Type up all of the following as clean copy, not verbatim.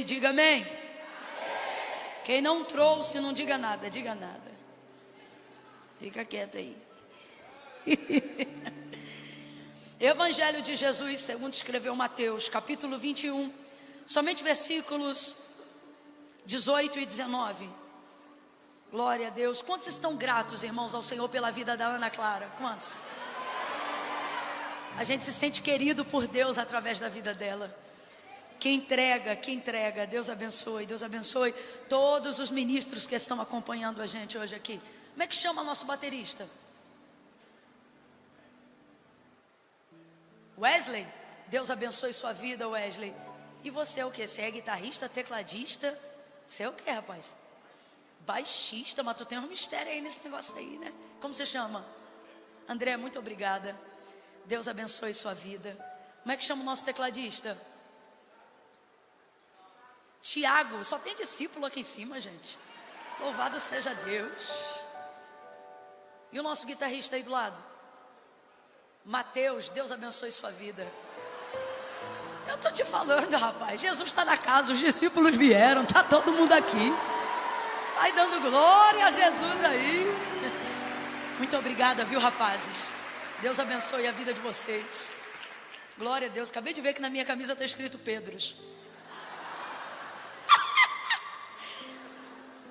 diga amém. Quem não trouxe, não diga nada, diga nada. Fica quieto aí. Evangelho de Jesus, segundo escreveu Mateus, capítulo 21, somente versículos 18 e 19. Glória a Deus. Quantos estão gratos, irmãos, ao Senhor pela vida da Ana Clara? Quantos? A gente se sente querido por Deus através da vida dela. Que entrega, Deus abençoe todos os ministros que estão acompanhando a gente hoje aqui. Como é que chama nosso baterista? Wesley? Deus abençoe sua vida, Wesley. E você é o que? Você é guitarrista, tecladista? Você é o que, rapaz? Baixista, mas tu tem um mistério aí nesse negócio aí, né? Como você chama? André, muito obrigada. Deus abençoe sua vida. Como é que chama o nosso tecladista? Tiago. Só tem discípulo aqui em cima, gente. Louvado seja Deus. E o nosso guitarrista aí do lado? Mateus. Deus abençoe sua vida. Eu tô te falando, rapaz. Jesus está na casa, os discípulos vieram, tá todo mundo aqui. Vai dando glória a Jesus aí. Muito obrigada, viu, rapazes? Deus abençoe a vida de vocês. Glória a Deus. Acabei de ver que na minha camisa está escrito Pedros.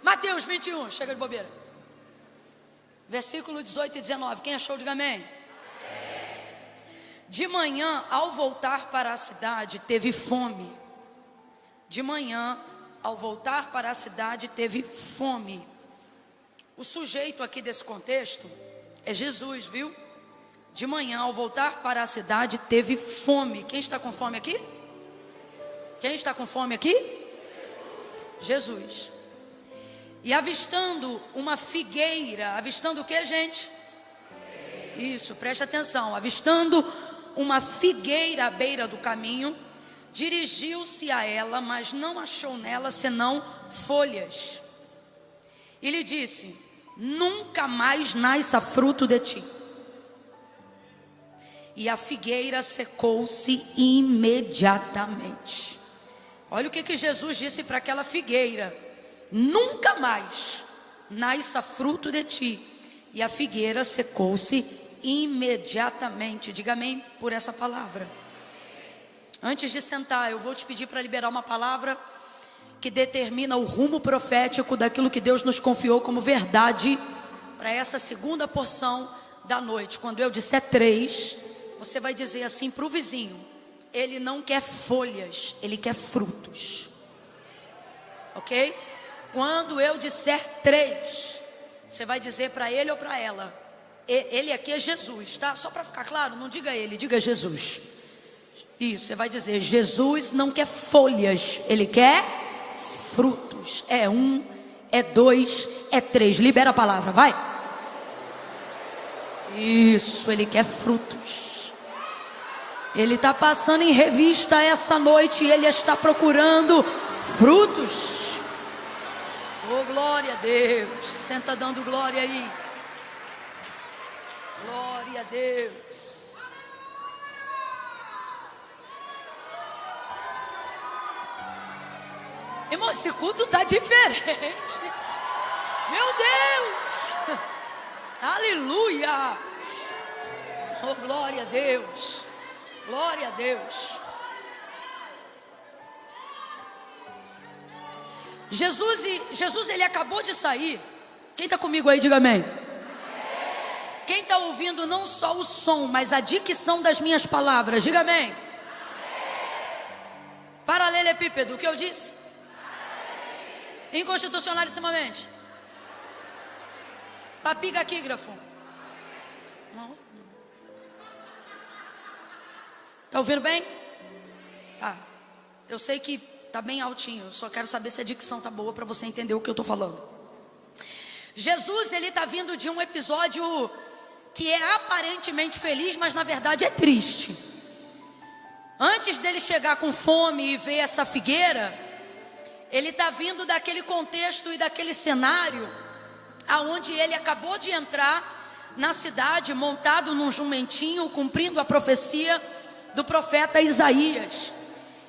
Mateus 21, chega de bobeira. Versículo 18 e 19. Quem achou, diga amém. De manhã, ao voltar para a cidade, teve fome. De manhã, ao voltar para a cidade, teve fome. O sujeito aqui desse contexto é Jesus, viu? De manhã, ao voltar para a cidade, teve fome. Quem está com fome aqui? Quem está com fome aqui? Jesus. E avistando uma figueira, avistando o que, gente? Isso, preste atenção. Avistando uma figueira à beira do caminho, dirigiu-se a ela, mas não achou nela senão folhas. E lhe disse: nunca mais nasça fruto de ti. E a figueira secou-se imediatamente. Olha o que Jesus disse para aquela figueira: nunca mais nasça fruto de ti. E a figueira secou-se imediatamente. Diga amém por essa palavra. Antes de sentar, eu vou te pedir para liberar uma palavra que determina o rumo profético daquilo que Deus nos confiou como verdade para essa segunda porção da noite. Quando eu disser 3, você vai dizer assim para o vizinho: ele não quer folhas, ele quer frutos. Ok? Quando eu disser 3, você vai dizer para ele ou para ela: ele aqui é Jesus, tá? Só para ficar claro, não diga ele, diga Jesus. Isso, você vai dizer: Jesus não quer folhas, ele quer frutos. É 1, é 2, é 3. Libera a palavra, vai. Isso, ele quer frutos. Ele está passando em revista essa noite e ele está procurando frutos. Oh, glória a Deus. Senta dando glória aí. Glória a Deus. Irmão, esse culto está diferente. Meu Deus. Aleluia. Oh, glória a Deus. Glória a Deus. Jesus, ele acabou de sair. Quem está comigo aí, diga amém. Quem está ouvindo não só o som, mas a dicção das minhas palavras, diga amém. Paralelepípedo, o que eu disse? Inconstitucionalissimamente. Papigaquígrafo. Não. Está ouvindo bem? Tá. Eu sei que está bem altinho, só quero saber se a dicção está boa para você entender o que eu estou falando. Jesus, ele está vindo de um episódio que é aparentemente feliz, mas na verdade é triste. Antes dele chegar com fome e ver essa figueira, ele está vindo daquele contexto e daquele cenário aonde ele acabou de entrar na cidade montado num jumentinho, cumprindo a profecia do profeta Isaías.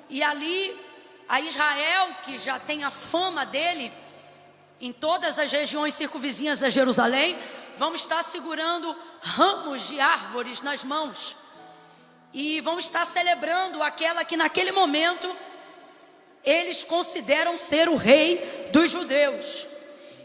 E ali a Israel, que já tem a fama dele em todas as regiões circunvizinhas a Jerusalém, vão estar segurando ramos de árvores nas mãos. E vão estar celebrando aquela que naquele momento eles consideram ser o rei dos judeus.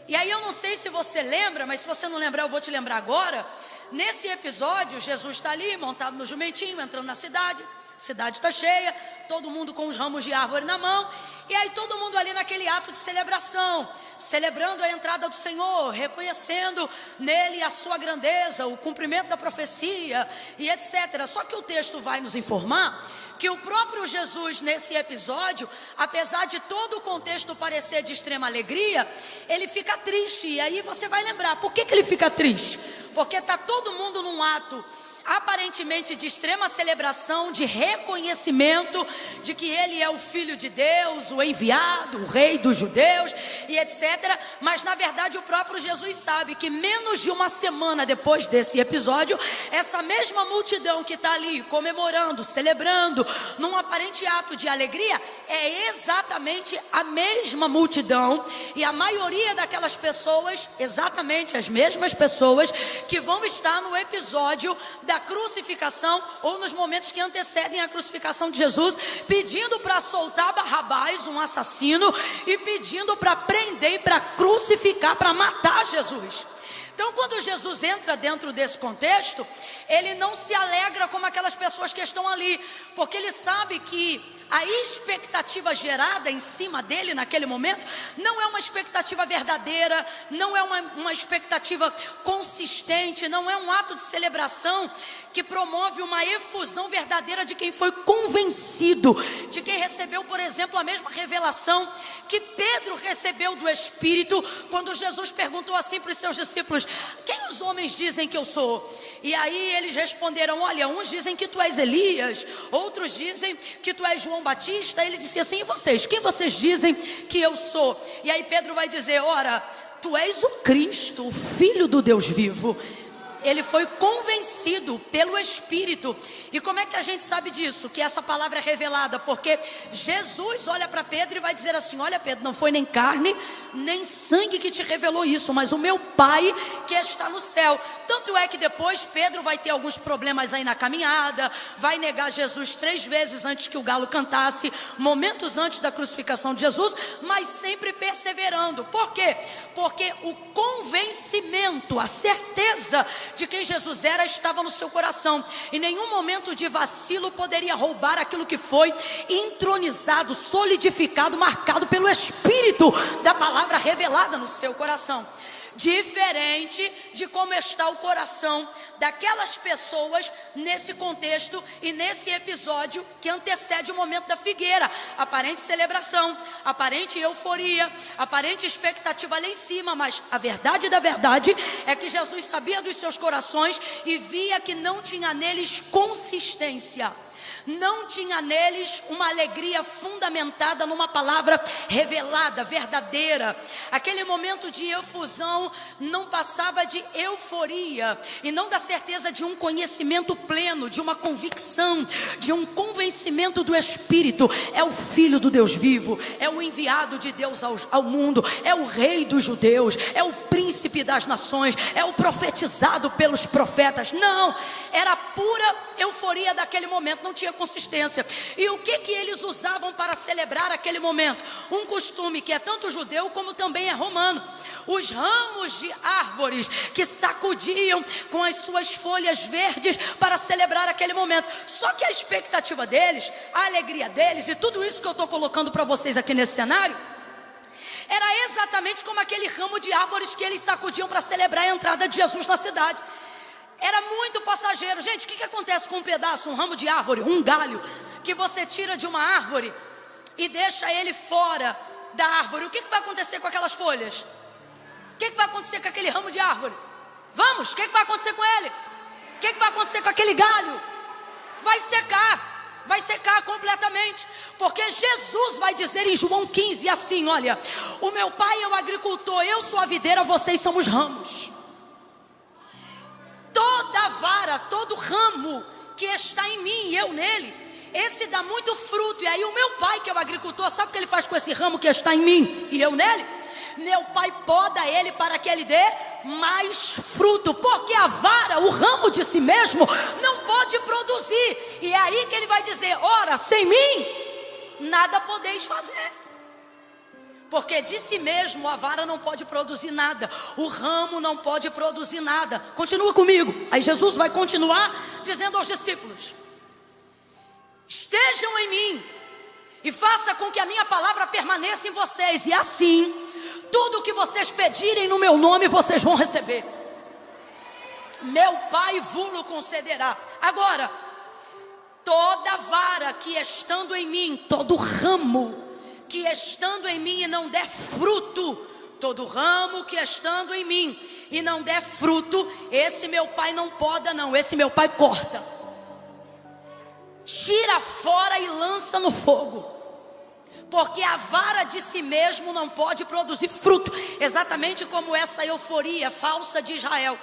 E aí eu não sei se você lembra, mas se você não lembrar eu vou te lembrar agora. Nesse episódio, Jesus está ali montado no jumentinho, entrando na cidade. A cidade está cheia, todo mundo com os ramos de árvore na mão. E aí todo mundo ali naquele ato de celebração, celebrando a entrada do Senhor, reconhecendo nele a sua grandeza, o cumprimento da profecia e etc. Só que o texto vai nos informar que o próprio Jesus nesse episódio, apesar de todo o contexto parecer de extrema alegria, ele fica triste. E aí você vai lembrar, por que ele fica triste? Porque está todo mundo num ato aparentemente de extrema celebração, de reconhecimento de que ele é o Filho de Deus, o enviado, o rei dos judeus e etc. Mas na verdade o próprio Jesus sabe que menos de uma semana depois desse episódio, essa mesma multidão que está ali comemorando, celebrando, num aparente ato de alegria, é exatamente a mesma multidão e a maioria daquelas pessoas, exatamente as mesmas pessoas que vão estar no episódio da crucificação ou nos momentos que antecedem a crucificação de Jesus, pedindo para soltar Barrabás, um assassino, e pedindo para prender e para crucificar, para matar Jesus. Então quando Jesus entra dentro desse contexto, ele não se alegra como aquelas pessoas que estão ali, porque ele sabe que a expectativa gerada em cima dele naquele momento não é uma expectativa verdadeira, não é uma expectativa consistente, não é um ato de celebração que promove uma efusão verdadeira de quem foi convencido, de quem recebeu, por exemplo, a mesma revelação que Pedro recebeu do Espírito, quando Jesus perguntou assim para os seus discípulos: quem os homens dizem que eu sou? E aí eles responderam: olha, uns dizem que tu és Elias, outros dizem que tu és João Batista. Ele disse assim: e vocês? Quem vocês dizem que eu sou? E aí Pedro vai dizer: ora, tu és o Cristo, o Filho do Deus vivo. Ele foi convencido pelo Espírito. E como é que a gente sabe disso? Que essa palavra é revelada porque Jesus olha para Pedro e vai dizer assim: olha Pedro, não foi nem carne nem sangue que te revelou isso, mas o meu Pai que está no céu. Tanto é que depois Pedro vai ter alguns problemas aí na caminhada, vai negar Jesus 3 vezes antes que o galo cantasse, momentos antes da crucificação de Jesus, mas sempre perseverando. Por quê? Porque o convencimento, a certeza de quem Jesus era estava no seu coração. Em nenhum momento de vacilo poderia roubar aquilo que foi entronizado, solidificado, marcado pelo Espírito da palavra revelada no seu coração. Diferente de como está o coração daquelas pessoas nesse contexto e nesse episódio que antecede o momento da figueira. Aparente celebração, aparente euforia, aparente expectativa lá em cima, mas a verdade da verdade é que Jesus sabia dos seus corações e via que não tinha neles consistência. Não tinha neles uma alegria fundamentada numa palavra revelada, verdadeira. Aquele momento de efusão não passava de euforia e não da certeza de um conhecimento pleno, de uma convicção, de um convencimento do Espírito. É o Filho do Deus vivo, é o enviado de Deus ao mundo, é o Rei dos judeus, é o Príncipe das nações, é o profetizado pelos profetas. Não, era pura euforia daquele momento, não tinha consistência. E o que eles usavam para celebrar aquele momento? Um costume que é tanto judeu como também é romano. Os ramos de árvores que sacudiam com as suas folhas verdes para celebrar aquele momento. Só que a expectativa deles, a alegria deles e tudo isso que eu estou colocando para vocês aqui nesse cenário era exatamente como aquele ramo de árvores que eles sacudiam para celebrar a entrada de Jesus na cidade. Era muito passageiro. Gente, o que acontece com um pedaço, um ramo de árvore, um galho que você tira de uma árvore e deixa ele fora da árvore? O que vai acontecer com aquelas folhas? O que vai acontecer com aquele ramo de árvore? Vamos, o que vai acontecer com ele? O que vai acontecer com aquele galho? Vai secar completamente, porque Jesus vai dizer em João 15 assim: olha, o meu Pai é o agricultor, eu sou a videira, vocês são os ramos. Toda vara, todo ramo que está em mim e eu nele, esse dá muito fruto. E aí o meu pai, que é o agricultor, sabe o que ele faz com esse ramo que está em mim e eu nele? Meu pai poda ele para que ele dê mais fruto, porque a vara, o ramo de si mesmo, não pode produzir. E é aí que ele vai dizer: ora, sem mim nada podeis fazer. Porque de si mesmo a vara não pode produzir nada, o ramo não pode produzir nada. Continua comigo. Aí Jesus vai continuar dizendo aos discípulos: estejam em mim e faça com que a minha palavra permaneça em vocês, e assim tudo o que vocês pedirem no meu nome vocês vão receber. Meu Pai vos concederá. Agora, toda vara que estando em mim, todo ramo que estando em mim e não der fruto, todo ramo que estando em mim e não der fruto, esse meu Pai não poda não, esse meu Pai corta, tira fora e lança no fogo. Porque a vara de si mesmo não pode produzir fruto. Exatamente como essa euforia falsa de Israel,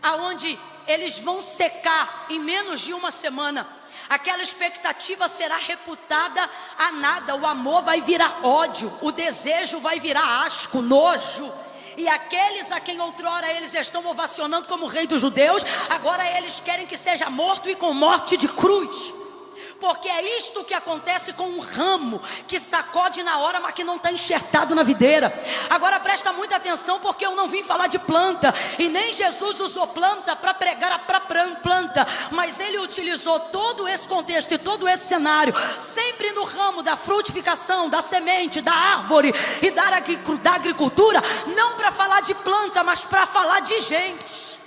aonde eles vão secar em menos de uma semana. Aquela expectativa será reputada a nada. O amor vai virar ódio, o desejo vai virar asco, nojo. E aqueles a quem outrora eles estão ovacionando como rei dos judeus, agora eles querem que seja morto, e com morte de cruz. Porque é isto que acontece com um ramo que sacode na hora, mas que não está enxertado na videira. Agora presta muita atenção, porque eu não vim falar de planta, e nem Jesus usou planta para pregar para planta, mas ele utilizou todo esse contexto e todo esse cenário, sempre no ramo da frutificação, da semente, da árvore e da agricultura, não para falar de planta, mas para falar de gente.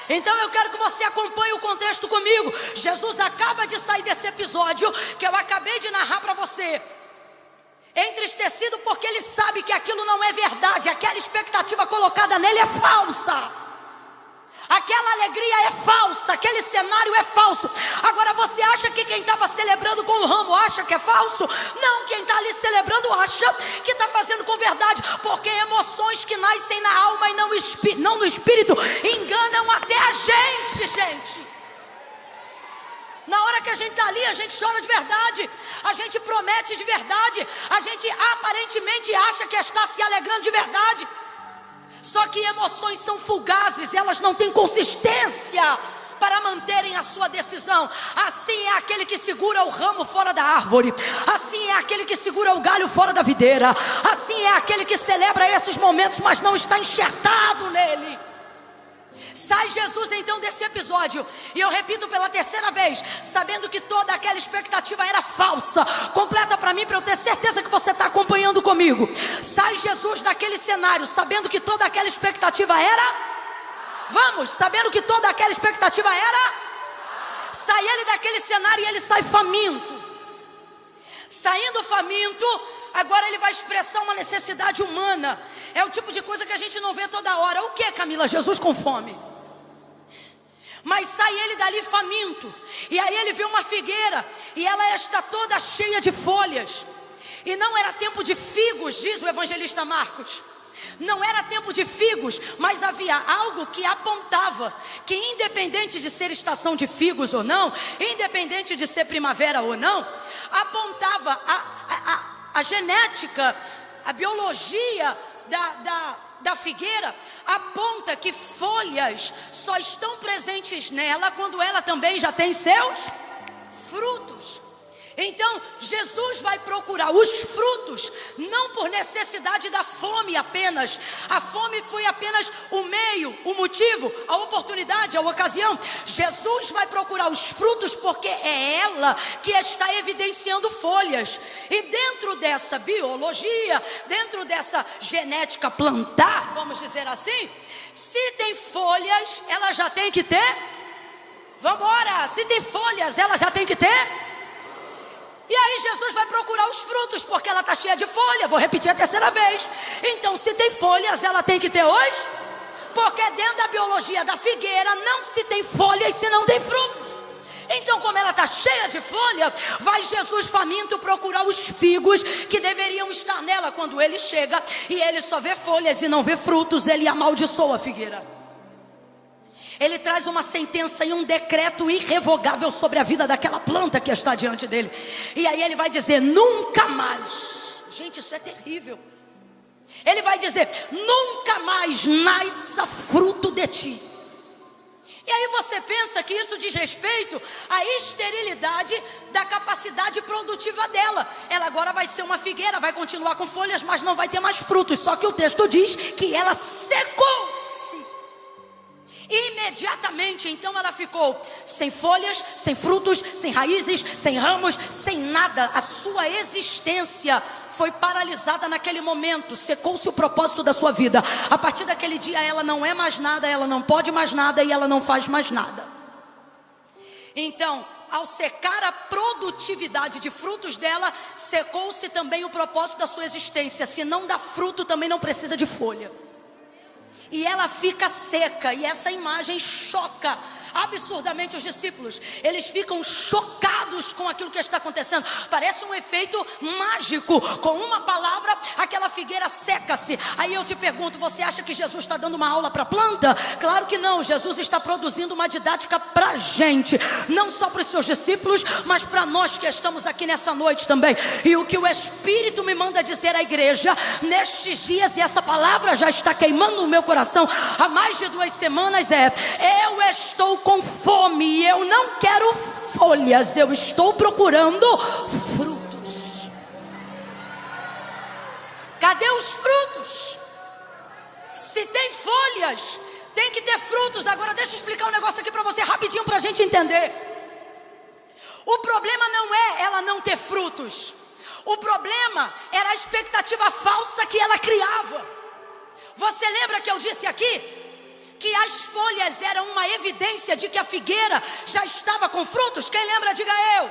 Então eu quero que você acompanhe o contexto comigo. Jesus acaba de sair desse episódio que eu acabei de narrar para você, entristecido porque ele sabe que aquilo não é verdade. Aquela expectativa colocada nele é falsa, aquela alegria é falsa, aquele cenário é falso. Agora você acha que quem estava celebrando com o ramo acha que é falso? Não, quem está ali celebrando acha que está fazendo com verdade. Porque emoções que nascem na alma e não no espírito enganam até a gente. Na hora que a gente está ali, a gente chora de verdade, a gente promete de verdade, a gente aparentemente acha que está se alegrando de verdade. Só que emoções são fugazes, elas não têm consistência para manterem a sua decisão. Assim é aquele que segura o ramo fora da árvore, assim é aquele que segura o galho fora da videira, assim é aquele que celebra esses momentos, mas não está enxertado nele. Sai Jesus então desse episódio, e eu repito pela terceira vez, sabendo que toda aquela expectativa era falsa. Completa para mim, para eu ter certeza que você está acompanhando comigo. Sai Jesus daquele cenário, sabendo que toda aquela expectativa era... Vamos, sabendo que toda aquela expectativa era... Sai ele daquele cenário e ele sai faminto. Saindo faminto, agora ele vai expressar uma necessidade humana. É o tipo de coisa que a gente não vê toda hora. O que, Camila? Jesus com fome. Mas sai ele dali faminto, e aí ele vê uma figueira, e ela está toda cheia de folhas. E não era tempo de figos, diz o evangelista Marcos. Não era tempo de figos, mas havia algo que apontava que, independente de ser estação de figos ou não, independente de ser primavera ou não, apontava a genética, a biologia da figueira aponta que folhas só estão presentes nela quando ela também já tem seus frutos. Então Jesus vai procurar os frutos, não por necessidade da fome apenas. A fome foi apenas o meio, o motivo, a oportunidade, a ocasião. Jesus vai procurar os frutos porque é ela que está evidenciando folhas. E dentro dessa biologia, dentro dessa genética plantar, vamos dizer assim, se tem folhas, ela já tem que ter. Vamos embora, se tem folhas, ela já tem que ter. E aí Jesus vai procurar os frutos, porque ela está cheia de folha. Vou repetir a terceira vez. Então, se tem folhas, ela tem que ter hoje. Porque dentro da biologia da figueira não se tem folhas se não tem frutos. Então, como ela está cheia de folha, vai Jesus faminto procurar os figos que deveriam estar nela. Quando ele chega e ele só vê folhas e não vê frutos, ele amaldiçoa a figueira. Ele traz uma sentença e um decreto irrevogável sobre a vida daquela planta que está diante dele. E aí ele vai dizer: nunca mais. Gente, isso é terrível. Ele vai dizer: nunca mais nasça fruto de ti. E aí você pensa que isso diz respeito à esterilidade da capacidade produtiva dela. Ela agora vai ser uma figueira, vai continuar com folhas, mas não vai ter mais frutos. Só que o texto diz que ela secou-se. Imediatamente, então ela ficou sem folhas, sem frutos, sem raízes, sem ramos, sem nada. A sua existência foi paralisada naquele momento, secou-se o propósito da sua vida. A partir daquele dia ela não é mais nada, ela não pode mais nada e ela não faz mais nada. Então, ao secar a produtividade de frutos dela, secou-se também o propósito da sua existência. Se não dá fruto, também não precisa de folha. E ela fica seca, e essa imagem choca absurdamente os discípulos. Eles ficam chocados com aquilo que está acontecendo. Parece um efeito mágico. Com uma palavra, aquela figueira seca-se. Aí eu te pergunto: você acha que Jesus está dando uma aula para a planta? Claro que não. Jesus está produzindo uma didática para a gente, não só para os seus discípulos, mas para nós que estamos aqui nessa noite também. E o que o Espírito me manda dizer à igreja nestes dias, e essa palavra já está queimando no meu coração há mais de 2 semanas, é: eu estou com fome e eu não quero folhas, eu estou procurando frutos. Cadê os frutos? Se tem folhas, tem que ter frutos. Agora deixa eu explicar um negócio aqui para você rapidinho, para a gente entender. O problema não é ela não ter frutos. O problema era a expectativa falsa que ela criava. Você lembra que eu disse aqui que as folhas eram uma evidência de que a figueira já estava com frutos? Quem lembra, diga eu.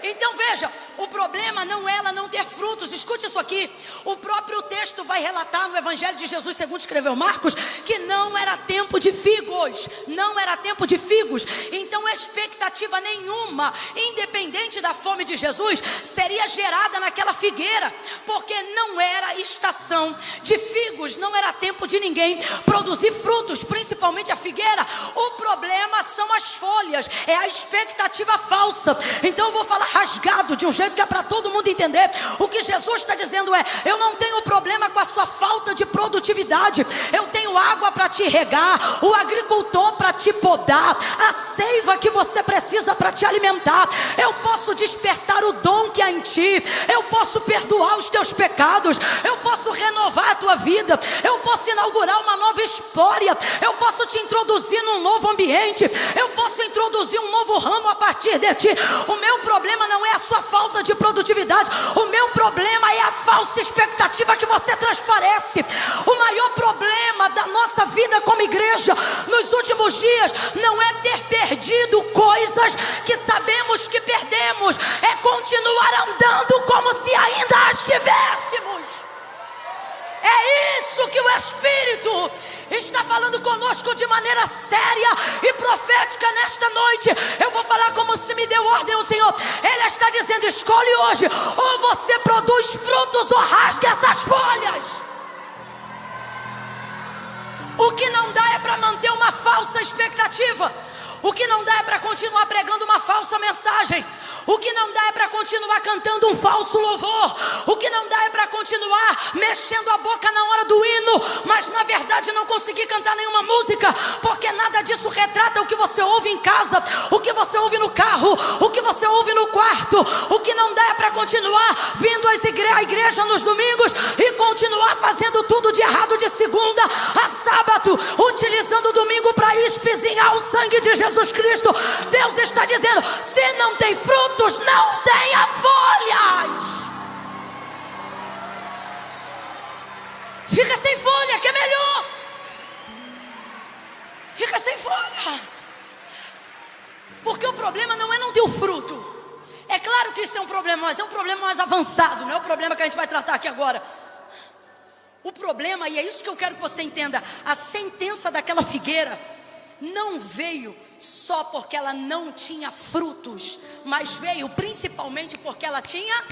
Então veja, o problema não é ela não ter frutos. Escute isso aqui. O próprio texto vai relatar no Evangelho de Jesus, segundo escreveu Marcos, que não era tempo de figos. Não era tempo de figos. Então expectativa nenhuma, independente da fome de Jesus, seria gerada naquela figueira, porque não era estação de figos. Não era tempo de ninguém produzir frutos, principalmente a figueira. O problema são as folhas, é a expectativa falsa. Então eu vou falar rasgado, de um jeito que é para todo mundo entender. O que Jesus está dizendo é: eu não tenho problema com a sua falta de produtividade. Eu tenho água para te regar, o agricultor para te podar, a seiva que você precisa para te alimentar. Eu posso despertar o dom que há em ti. Eu posso perdoar os teus pecados. Eu posso renovar a tua vida. Eu posso inaugurar uma nova história. Eu posso te introduzir num novo ambiente. Eu posso introduzir um novo ramo a partir de ti. O meu problema não é a sua falta de produtividade. O meu problema é a falsa expectativa que você transparece. O maior problema da nossa vida como igreja nos últimos dias não é ter perdido coisas que sabemos que perdemos, é continuar andando como se ainda as tivéssemos. É isso que o Espírito está falando conosco de maneira séria e profética nesta noite. Eu vou falar como se me deu ordem o Senhor. Ele está dizendo: escolhe hoje, ou você produz frutos ou rasga essas folhas. O que não dá é para manter uma falsa expectativa. O que não dá é para continuar pregando uma falsa mensagem. O que não dá é para continuar cantando um falso louvor. O que não dá é para continuar mexendo a boca na hora do hino, mas na verdade não conseguir cantar nenhuma música, porque nada disso retrata o que você ouve em casa, o que você ouve no carro, o que você ouve no quarto. O que não dá é para continuar vindo à igreja nos domingos e continuar fazendo tudo de errado de segunda a sábado, utilizando o domingo para espizinhar o sangue de Jesus Cristo. Deus está dizendo: se não tem frutos, não tenha folhas. Fica sem folha, que é melhor. Fica sem folha. Porque o problema não é não ter o fruto. É claro que isso é um problema, mas é um problema mais avançado. Não é o problema que a gente vai tratar aqui agora. O problema, e é isso que eu quero que você entenda, a sentença daquela figueira não veio só porque ela não tinha frutos, mas veio principalmente porque ela tinha.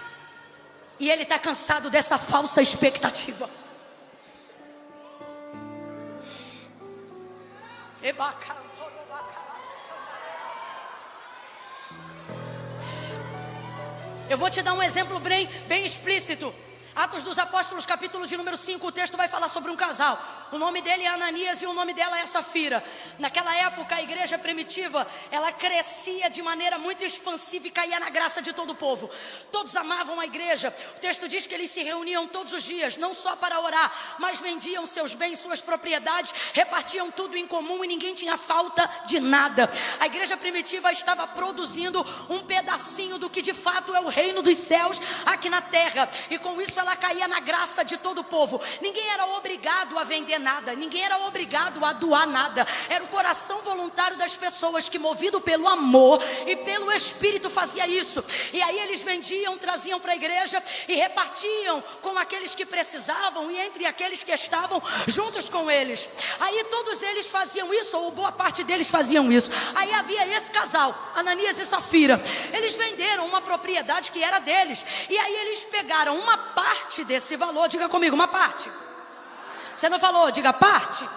E ele está cansado dessa falsa expectativa. Eu vou te dar um exemplo bem explícito. Atos dos Apóstolos, capítulo de número 5, o texto vai falar sobre um casal. O nome dele é Ananias e o nome dela é Safira. Naquela época, a igreja primitiva, ela crescia de maneira muito expansiva e caía na graça de todo o povo. Todos amavam a igreja. O texto diz que eles se reuniam todos os dias, não só para orar, mas vendiam seus bens, suas propriedades, repartiam tudo em comum e ninguém tinha falta de nada. A igreja primitiva estava produzindo um pedacinho do que de fato é o reino dos céus aqui na terra. E com isso ela caía na graça de todo o povo. Ninguém era obrigado a vender nada, ninguém era obrigado a doar nada. Era o coração voluntário das pessoas que, movido pelo amor e pelo Espírito, fazia isso. E aí eles vendiam, traziam para a igreja e repartiam com aqueles que precisavam e entre aqueles que estavam juntos com eles. Aí todos eles faziam isso, ou boa parte deles faziam isso. Aí havia esse casal, Ananias e Safira. Eles venderam uma propriedade que era deles. E aí eles pegaram uma parte desse valor, diga comigo, uma parte. Você não falou, diga parte.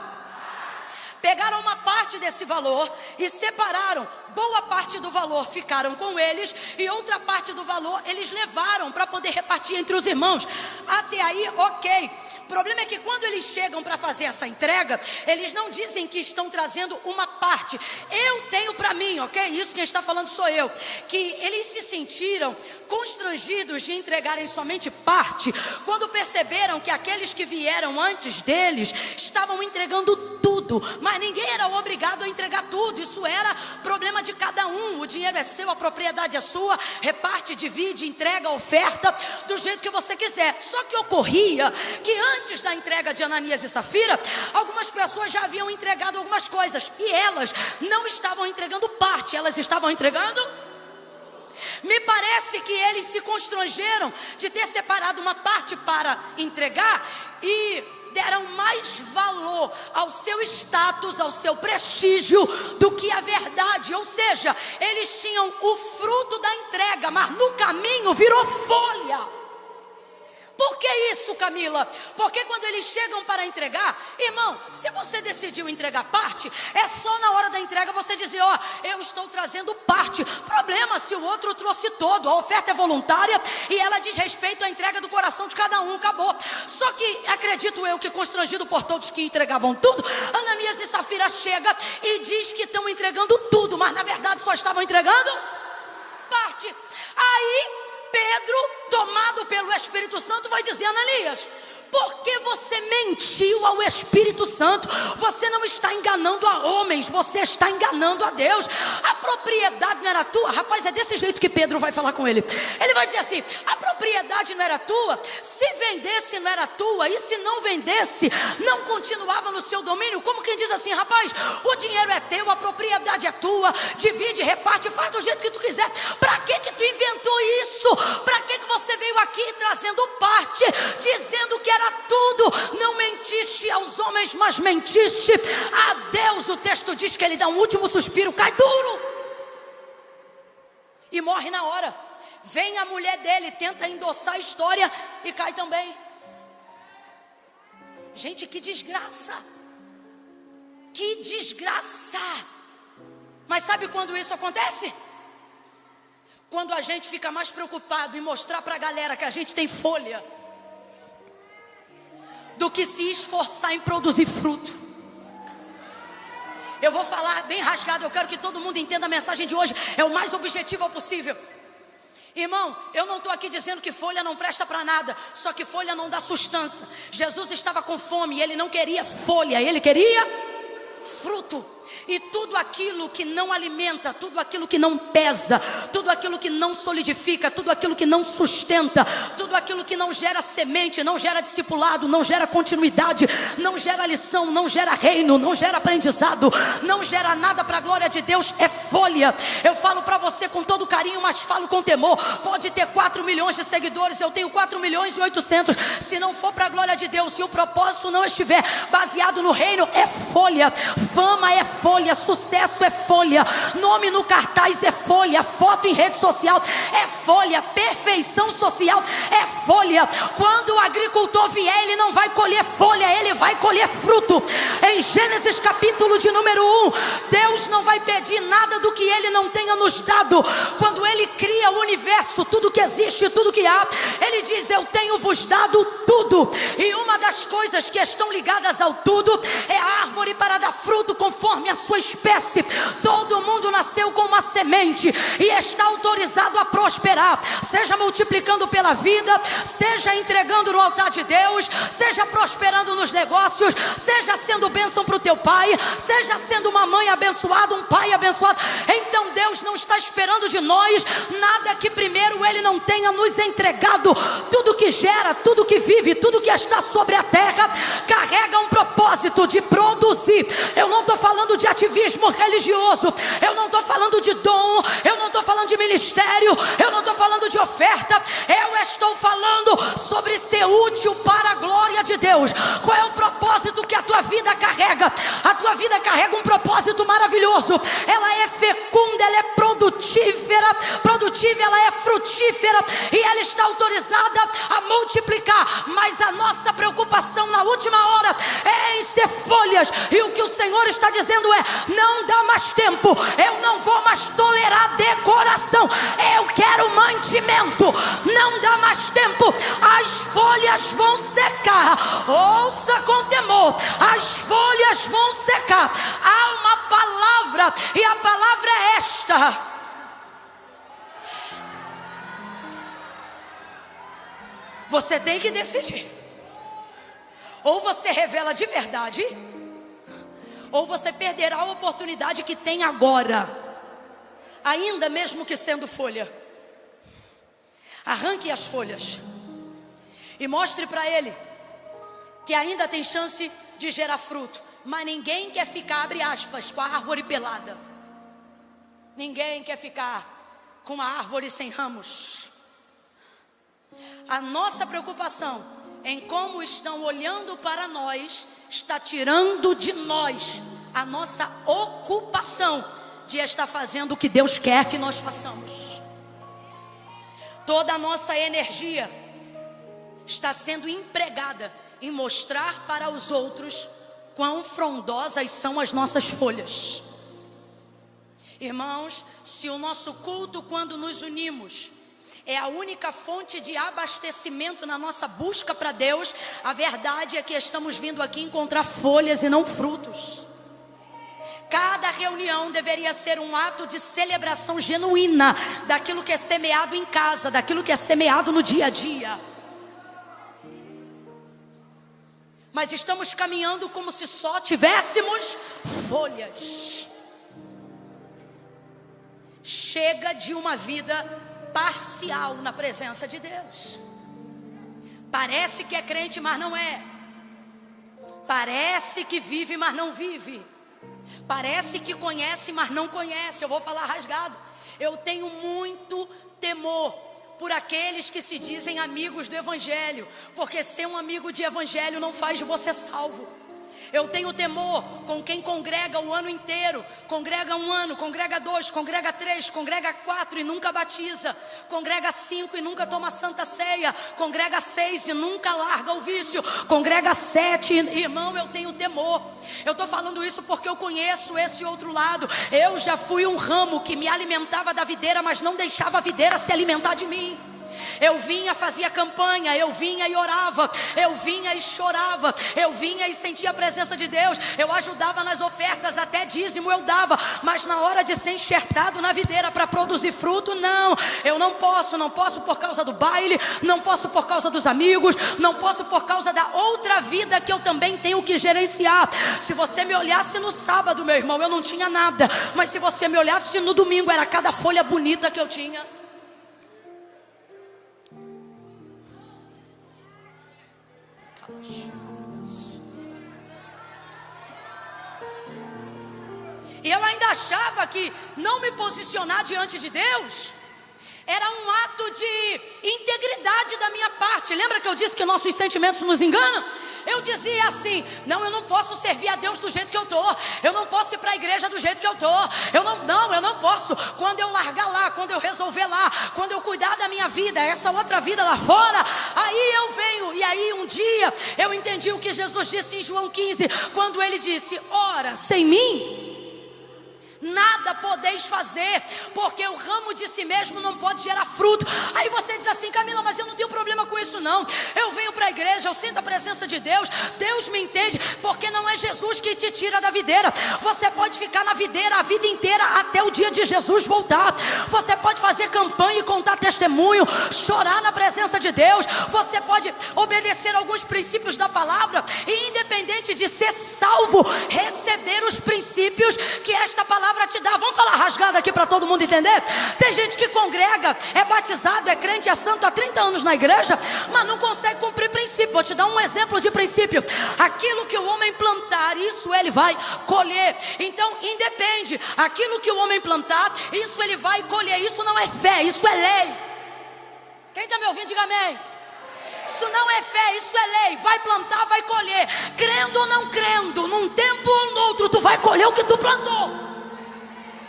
Pegaram uma parte desse valor e separaram. Boa parte do valor ficaram com eles e outra parte do valor eles levaram para poder repartir entre os irmãos. Até aí, ok. O problema é que quando eles chegam para fazer essa entrega, eles não dizem que estão trazendo uma parte. Eu tenho para mim, ok? Isso quem está falando sou eu. Que eles se sentiram constrangidos de entregarem somente parte, quando perceberam que aqueles que vieram antes deles estavam entregando tudo, mas ninguém era obrigado a entregar tudo. Isso era problema de cada um. O dinheiro é seu, a propriedade é sua, reparte, divide, entrega, oferta do jeito que você quiser. Só que ocorria que antes da entrega de Ananias e Safira, algumas pessoas já haviam entregado algumas coisas e elas não estavam entregando parte, elas estavam entregando. Me parece que eles se constrangeram de ter separado uma parte para entregar e deram mais valor ao seu status, ao seu prestígio, do que a verdade. Ou seja, eles tinham o fruto da entrega, mas no caminho virou folha. Por que isso, Camila? Porque quando eles chegam para entregar, irmão, se você decidiu entregar parte, é só na hora da entrega você dizer, ó, eu estou trazendo parte. Problema se o outro trouxe todo. A oferta é voluntária e ela diz respeito à entrega do coração de cada um, acabou. Só que, acredito eu que constrangido por todos que entregavam tudo, Ananias e Safira chega e diz que estão entregando tudo, mas na verdade só estavam entregando parte. Aí Pedro, tomado pelo Espírito Santo, vai dizer, Ananias, por que você mentiu ao Espírito Santo? Você não está enganando a homens, você está enganando a Deus. A propriedade não era tua. Rapaz, é desse jeito que Pedro vai falar com ele. Ele vai dizer assim, a propriedade não era tua. Se vendesse não era tua. E se não vendesse, não continuava no seu domínio. Como quem diz assim, rapaz, o dinheiro é teu, a propriedade é tua. Divide, reparte, faz do jeito que tu quiser. Para que tu inventou isso? Para que você veio aqui trazendo parte, dizendo que era tudo? Não mentiste aos homens, mas mentiste a Deus. O texto diz que ele dá um último suspiro, cai duro e morre na hora. Vem a mulher dele, tenta endossar a história e cai também. Gente, que desgraça, que desgraça. Mas sabe quando isso acontece? Quando a gente fica mais preocupado em mostrar para a galera que a gente tem folha do que se esforçar em produzir fruto. Eu vou falar bem rasgado, eu quero que todo mundo entenda a mensagem de hoje, é o mais objetivo possível. Irmão, eu não estou aqui dizendo que folha não presta para nada, só que folha não dá sustância. Jesus estava com fome e ele não queria folha, ele queria fruto. E tudo aquilo que não alimenta, tudo aquilo que não pesa, tudo aquilo que não solidifica, tudo aquilo que não sustenta, tudo aquilo que não gera semente, não gera discipulado, não gera continuidade, não gera lição, não gera reino, não gera aprendizado, não gera nada para a glória de Deus, é folha. Eu falo para você com todo carinho, mas falo com temor. Pode ter 4 milhões de seguidores, eu tenho 4 milhões e 800. Se não for para a glória de Deus, se o propósito não estiver baseado no reino, é folha. Fama é folha. folha, sucesso é folha, nome no cartaz é folha, foto em rede social é folha, perfeição social é folha. Quando o agricultor vier, ele não vai colher folha, ele vai colher fruto. Em Gênesis capítulo de número 1, Deus não vai pedir nada do que Ele não tenha nos dado. Quando Ele cria o universo, tudo que existe, tudo que há, Ele diz: eu tenho vos dado tudo. E uma das coisas que estão ligadas ao tudo é a árvore para dar fruto conforme a sua espécie. Todo mundo nasceu com uma semente e está autorizado a prosperar, seja multiplicando pela vida, seja entregando no altar de Deus, seja prosperando nos negócios, seja sendo bênção para o teu pai, seja sendo uma mãe abençoada, um pai abençoado. Então Deus não está esperando de nós nada que primeiro Ele não tenha nos entregado. Tudo que gera, tudo que vive, tudo que está sobre a terra carrega um propósito de produzir. Eu não estou falando de ativismo religioso, eu não estou falando de dom, eu não estou falando de ministério, eu não estou falando de oferta, eu estou falando sobre ser útil para a glória de Deus. Qual é o propósito que a tua vida carrega? A tua vida carrega um propósito maravilhoso. Ela é fecunda, ela é produtiva, ela é frutífera e ela está autorizada a multiplicar. Mas a nossa preocupação na última hora é em ser folhas. E o que o Senhor está dizendo é: não dá mais tempo, eu não vou mais tolerar decoração, eu quero mantimento. Não dá mais tempo, as folhas vão secar. Ouça com temor, as folhas vão secar. Há uma palavra, e a palavra é esta: você tem que decidir. Ou você revela de verdade, ou você perderá a oportunidade que tem agora, ainda mesmo que sendo folha. Arranque as folhas e mostre para ele que ainda tem chance de gerar fruto. Mas ninguém quer ficar, abre aspas, com a árvore pelada. Ninguém quer ficar com uma árvore sem ramos. A nossa preocupação em como estão olhando para nós está tirando de nós a nossa ocupação de estar fazendo o que Deus quer que nós façamos. Toda a nossa energia está sendo empregada em mostrar para os outros quão frondosas são as nossas folhas. Irmãos, se o nosso culto, quando nos unimos, é a única fonte de abastecimento na nossa busca para Deus, a verdade é que estamos vindo aqui encontrar folhas e não frutos. Cada reunião deveria ser um ato de celebração genuína daquilo que é semeado em casa, daquilo que é semeado no dia a dia. Mas estamos caminhando como se só tivéssemos folhas. Chega de uma vida parcial na presença de Deus. Parece que é crente, mas não é. Parece que vive, mas não vive. Parece que conhece, mas não conhece. Eu vou falar rasgado. Eu tenho muito temor por aqueles que se dizem amigos do Evangelho, porque ser um amigo de Evangelho não faz de você salvo. Eu tenho temor com quem congrega o ano inteiro, congrega um ano, congrega 2, congrega 3, congrega 4 e nunca batiza, congrega 5 e nunca toma santa ceia, congrega 6 e nunca larga o vício, congrega 7, irmão, eu tenho temor. Eu estou falando isso porque eu conheço esse outro lado. Eu já fui um ramo que me alimentava da videira, mas não deixava a videira se alimentar de mim. Eu vinha, fazia campanha, eu vinha e orava, eu vinha e chorava, eu vinha e sentia a presença de Deus, eu ajudava nas ofertas, até dízimo eu dava, mas na hora de ser enxertado na videira para produzir fruto, não, eu não posso por causa do baile, não posso por causa dos amigos, não posso por causa da outra vida que eu também tenho que gerenciar. Se você me olhasse no sábado, meu irmão, eu não tinha nada, mas se você me olhasse no domingo, era cada folha bonita que eu tinha. E eu ainda achava que não me posicionar diante de Deus era um ato de integridade da minha parte. Lembra que eu disse que nossos sentimentos nos enganam? eu dizia assim: não, eu não posso servir a Deus do jeito que eu tô. Eu não posso ir para a igreja do jeito que eu tô. Eu não posso. Quando eu largar lá, quando eu resolver lá, quando eu cuidar da minha vida, essa outra vida lá fora, aí eu venho. E aí um dia eu entendi o que Jesus disse em João 15, quando ele disse: ora, sem mim nada podeis fazer, porque o ramo de si mesmo não pode gerar fruto. Aí você diz assim: Camila, mas eu não tenho problema com isso não. Eu venho para a igreja, eu sinto a presença de Deus, Deus me entende, porque não é Jesus que te tira da videira. Você pode ficar na videira a vida inteira até o dia de Jesus voltar. Você pode fazer campanha e contar testemunho, chorar na presença de Deus. Você pode obedecer alguns princípios da palavra e, independente de ser salvo, receber os princípios que esta palavra te dá. Vamos falar rasgado aqui para todo mundo entender? Tem gente que congrega, é batizado, é crente, é santo há 30 anos na igreja, mas não consegue cumprir princípio. Vou te dar um exemplo de princípio: aquilo que o homem plantar, isso ele vai colher. Então independe, aquilo que o homem plantar, isso ele vai colher. Isso não é fé, isso é lei. Quem está me ouvindo, diga amém. Isso não é fé, isso é lei. Vai plantar, vai colher. Crendo ou não crendo, num tempo ou no outro, tu vai colher o que tu plantou.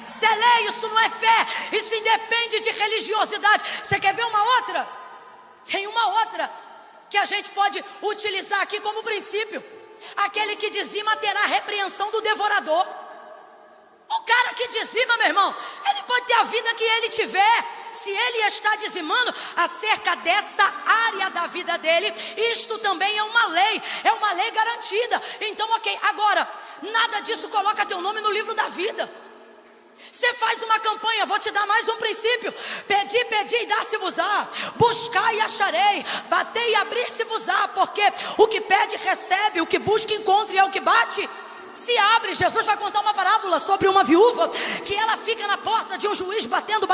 Isso é lei, isso não é fé. Isso independe de religiosidade. Você quer ver uma outra? Tem uma outra que a gente pode utilizar aqui como princípio: aquele que dizima terá repreensão do devorador. O cara que dizima, meu irmão, ele pode ter a vida que ele tiver. Se ele está dizimando acerca dessa área da vida dele, isto também é uma lei garantida. Então ok, agora, nada disso coloca teu nome no livro da vida. Você faz uma campanha, vou te dar mais um princípio: pedi e dá-se-vos-á, buscar e acharei, bater e abrir-se-vos-á, porque o que pede recebe, o que busca encontra, e é o que bate se abre. Jesus vai contar uma parábola sobre uma viúva que ela fica na porta de um juiz batendo,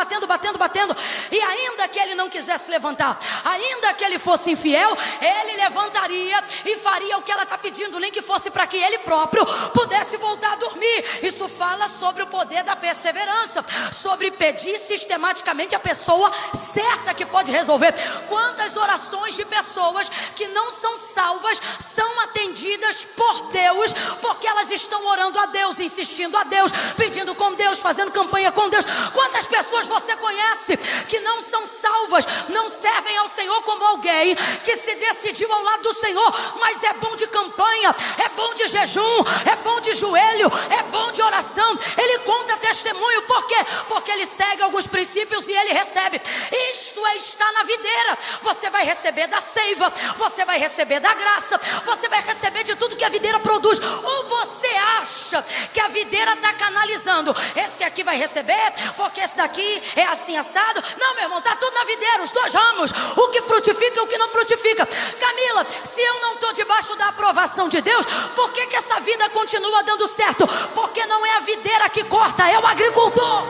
e ainda que ele não quisesse levantar, ainda que ele fosse infiel, ele levantaria e faria o que ela está pedindo, nem que fosse para que ele próprio pudesse voltar a dormir. Isso fala sobre o poder da perseverança, sobre pedir sistematicamente a pessoa certa que pode resolver. Quantas orações de pessoas que não são salvas são atendidas por Deus, porque elas estão orando a Deus, insistindo a Deus, pedindo com Deus, fazendo campanha com Deus. Quantas pessoas você conhece que não são salvas, não servem ao Senhor como alguém que se decidiu ao lado do Senhor, mas é bom de campanha, é bom de jejum, é bom de joelho, é bom de oração. Ele conta testemunho, por quê? Porque ele segue alguns princípios e ele recebe. Isto é estar na videira. Você vai receber da seiva, você vai receber da graça, você vai receber de tudo que a videira produz. Ou você acha que a videira está canalizando: esse aqui vai receber, porque esse daqui é assim assado? Não, meu irmão, está tudo na videira, os dois ramos, o que frutifica e o que não frutifica. Camila, se eu não estou debaixo da aprovação de Deus, por que essa vida continua dando certo? Porque não é a videira que corta, é o agricultor.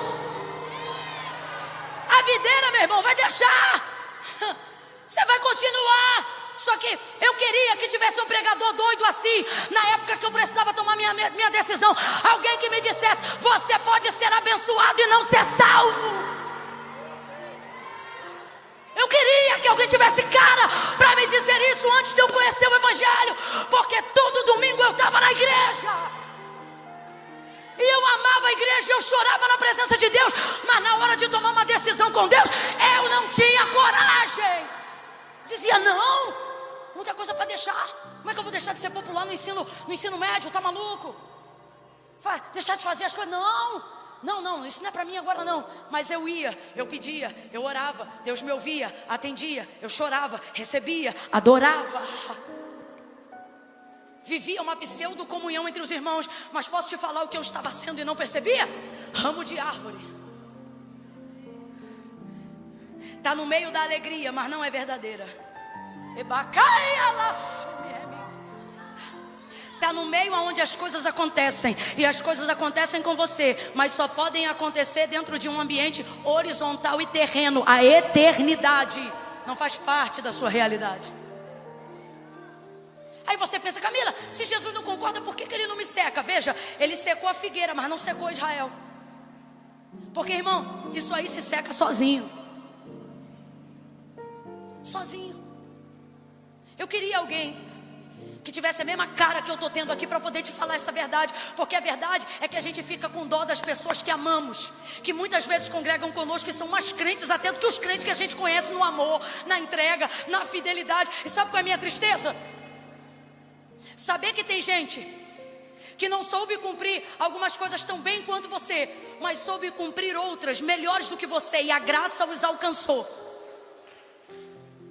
A videira, meu irmão, vai deixar. Você vai continuar. Só que eu queria que tivesse um pregador doido assim, na época que eu precisava tomar minha decisão. Alguém que me dissesse: você pode ser abençoado e não ser salvo. Eu queria que alguém tivesse cara para me dizer isso antes de eu conhecer o Evangelho, porque todo domingo eu estava na igreja e eu amava a igreja, eu chorava na presença de Deus, mas na hora de tomar uma decisão com Deus, eu não tinha coragem. Dizia: não, muita coisa para deixar. Como é que eu vou deixar de ser popular no ensino médio? Tá maluco? Deixar de fazer as coisas? Não, isso não é para mim agora não. Mas eu ia, eu pedia, eu orava, Deus me ouvia, atendia, eu chorava, recebia, adorava. Vivia uma pseudo comunhão entre os irmãos. Mas posso te falar o que eu estava sendo e não percebia? Ramo de árvore. Está no meio da alegria, mas não é verdadeira. Está no meio onde as coisas acontecem, e as coisas acontecem com você, mas só podem acontecer dentro de um ambiente horizontal e terreno. A eternidade não faz parte da sua realidade. Aí você pensa: Camila, se Jesus não concorda, por que ele não me seca? Veja, ele secou a figueira, mas não secou Israel. Porque, irmão, isso aí se seca sozinho. Sozinho. Eu queria alguém que tivesse a mesma cara que eu estou tendo aqui para poder te falar essa verdade, porque a verdade é que a gente fica com dó das pessoas que amamos, que muitas vezes congregam conosco e são mais crentes até do que os crentes que a gente conhece no amor, na entrega, na fidelidade. E sabe qual é a minha tristeza? Saber que tem gente que não soube cumprir algumas coisas tão bem quanto você, mas soube cumprir outras melhores do que você, e a graça os alcançou.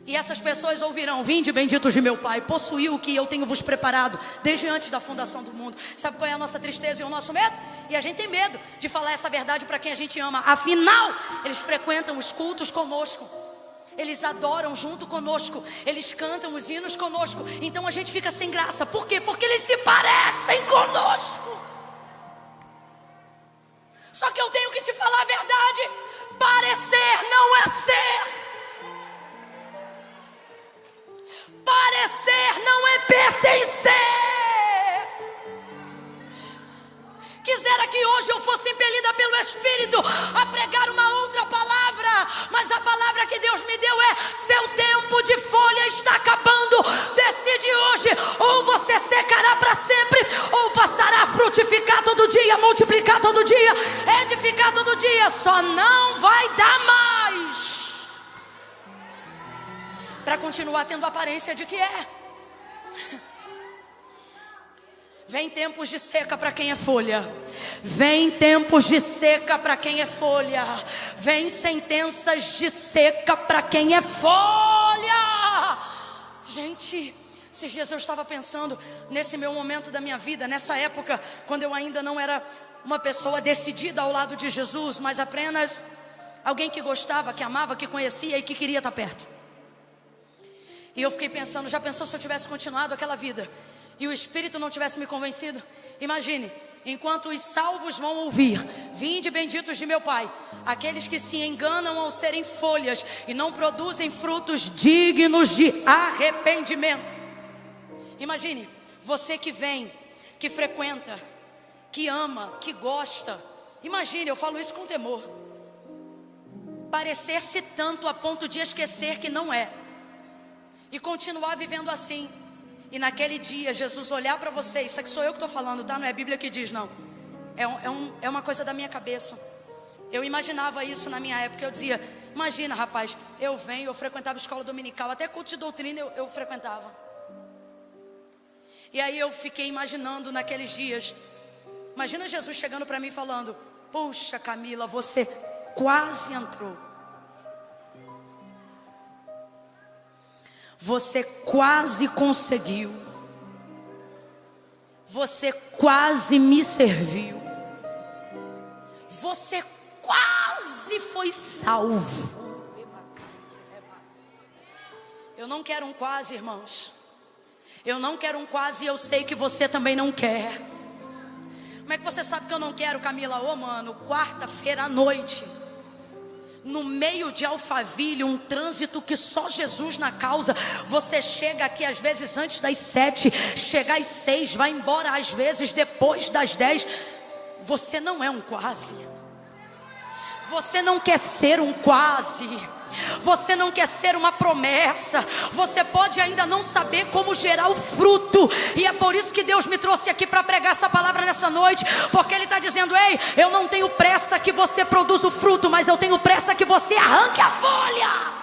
E essas pessoas ouvirão: vinde benditos de meu Pai, possuí o que eu tenho vos preparado desde antes da fundação do mundo. Sabe qual é a nossa tristeza e o nosso medo? E a gente tem medo de falar essa verdade para quem a gente ama. Afinal, eles frequentam os cultos conosco, eles adoram junto conosco, eles cantam os hinos conosco. Então a gente fica sem graça. Por quê? Porque eles se parecem conosco. Só que eu tenho que te falar a verdade: parecer não é ser. Parecer não é pertencer. Quisera que hoje eu fosse impelida pelo Espírito a pregar uma outra palavra, mas a palavra que Deus me deu é: seu tempo de folha está acabando. Decide hoje, ou você secará para sempre, ou passará a frutificar todo dia, multiplicar todo dia, edificar todo dia. Só não vai dar mais para continuar tendo aparência de que é. Vem tempos de seca para quem é folha. Vem tempos de seca para quem é folha. Vem sentenças de seca para quem é folha. Gente, esses dias eu estava pensando nesse meu momento da minha vida, nessa época, quando eu ainda não era uma pessoa decidida ao lado de Jesus, mas apenas alguém que gostava, que amava, que conhecia e que queria estar perto. E eu fiquei pensando: já pensou se eu tivesse continuado aquela vida e o Espírito não tivesse me convencido? Imagine, enquanto os salvos vão ouvir: vinde benditos de meu Pai, aqueles que se enganam ao serem folhas e não produzem frutos dignos de arrependimento. Imagine, você que vem, que frequenta, que ama, que gosta. Imagine, eu falo isso com temor, parecer-se tanto a ponto de esquecer que não é, e continuar vivendo assim. E naquele dia Jesus olhar para você. Isso aqui sou eu que estou falando, tá? Não é a Bíblia que diz, não. É uma coisa da minha cabeça. Eu imaginava isso na minha época. Eu dizia: imagina, rapaz, eu frequentava escola dominical, até culto de doutrina eu frequentava. E aí eu fiquei imaginando naqueles dias. Imagina Jesus chegando para mim falando: puxa, Camila, você quase entrou. Você quase conseguiu. Você quase me serviu. Você quase foi salvo. Eu não quero um quase, irmãos. Eu não quero um quase, e eu sei que você também não quer. Como é que você sabe que eu não quero, Camila? Ô, mano, quarta-feira à noite, no meio de Alphaville, um trânsito que só Jesus na causa. Você chega aqui às vezes antes das 7, chega às 6, vai embora às vezes depois das 10. Você não é um quase. Você não quer ser um quase. Você não quer ser uma promessa. Você pode ainda não saber como gerar o fruto. E é por isso que Deus me trouxe aqui para pregar essa palavra nessa noite. Porque Ele está dizendo: ei, eu não tenho pressa que você produza o fruto, mas eu tenho pressa que você arranque a folha.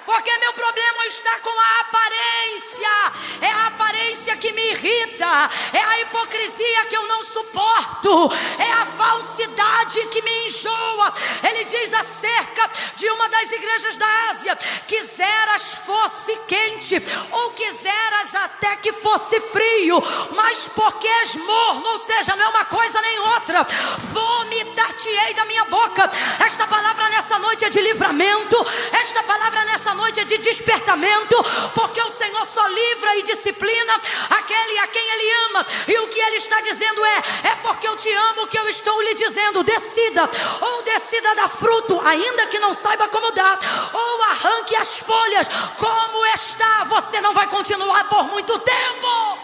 Porque meu problema está com a aparência. É a aparência que me irrita. É a hipocrisia que eu não suporto. É a falsidade que me enjoa. Ele diz acerca de uma das igrejas da Ásia: quiseras fosse quente, ou quiseras até que fosse frio, mas porque és morno, ou seja, não é uma coisa nem outra, vomitar-te-ei da minha boca. Esta palavra nessa noite é de livramento. Esta palavra nessa noite é de despertamento, porque o Senhor só livra e disciplina aquele a quem Ele ama. E o que Ele está dizendo é porque eu te amo que eu estou lhe dizendo: decida, ou decida dar fruto, ainda que não saiba como dar, ou arranque as folhas. Como está, você não vai continuar por muito tempo.